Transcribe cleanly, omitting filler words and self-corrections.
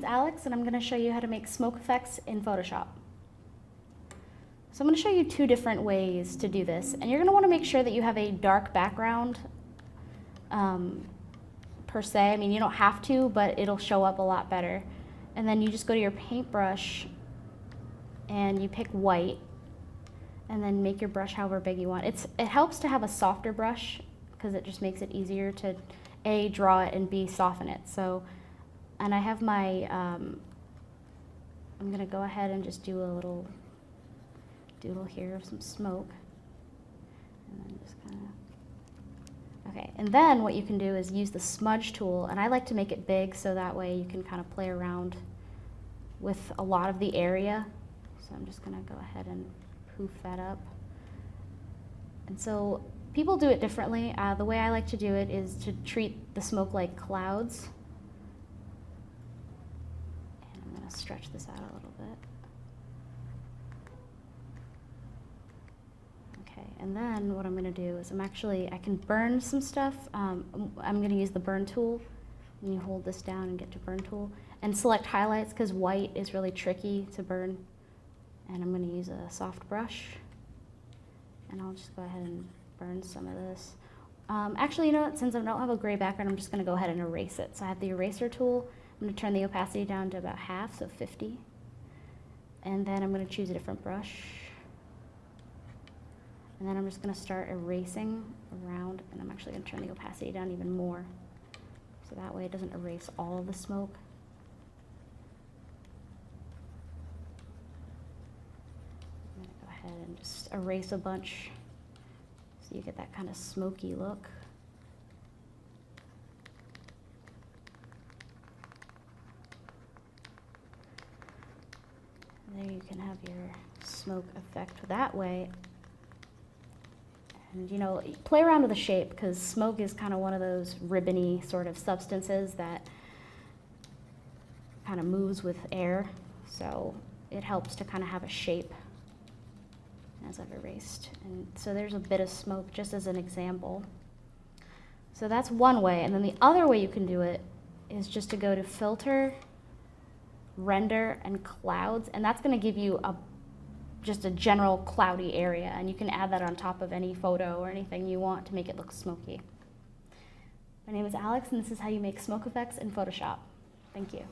Alex, and I'm going to show you how to make smoke effects in Photoshop. So I'm going to show you two different ways to do this, and you're going to want to make sure that you have a dark background per se. I mean, you don't have to, but it'll show up a lot better. And then you just go to your paintbrush and you pick white, and then make your brush however big you want. It helps to have a softer brush because it just makes it easier to A, draw it, and B, soften it. So, and I have my, I'm going to go ahead and just do a little doodle here of some smoke. And then just kind of, okay, and then what you can do is use the smudge tool, and I like to make it big so that way you can kind of play around with a lot of the area. So I'm just going to go ahead and poof that up. And so people do it differently. The way I like to do it is to treat the smoke like clouds. And I'm going to stretch this out a little bit. Okay, and then what I'm going to do is I can burn some stuff. I'm going to use the burn tool. And you hold this down and get to burn tool. And select highlights because white is really tricky to burn. And I'm going to use a soft brush, and I'll just go ahead and burn some of this. Actually, you know what, since I don't have a gray background, I'm just going to go ahead and erase it. So I have the eraser tool. I'm going to turn the opacity down to about half, so 50. And then I'm going to choose a different brush. And then I'm just going to start erasing around, and I'm actually going to turn the opacity down even more. So that way it doesn't erase all of the smoke. And just erase a bunch so you get that kind of smoky look. And there you can have your smoke effect that way. And you know, play around with the shape because smoke is kind of one of those ribbony sort of substances that kind of moves with air. So it helps to kind of have a shape as I've erased. And so there's a bit of smoke just as an example. So that's one way. And then the other way you can do it is just to go to Filter, Render, and Clouds. And that's going to give you just a general cloudy area. And you can add that on top of any photo or anything you want to make it look smoky. My name is Alex, and this is how you make smoke effects in Photoshop. Thank you.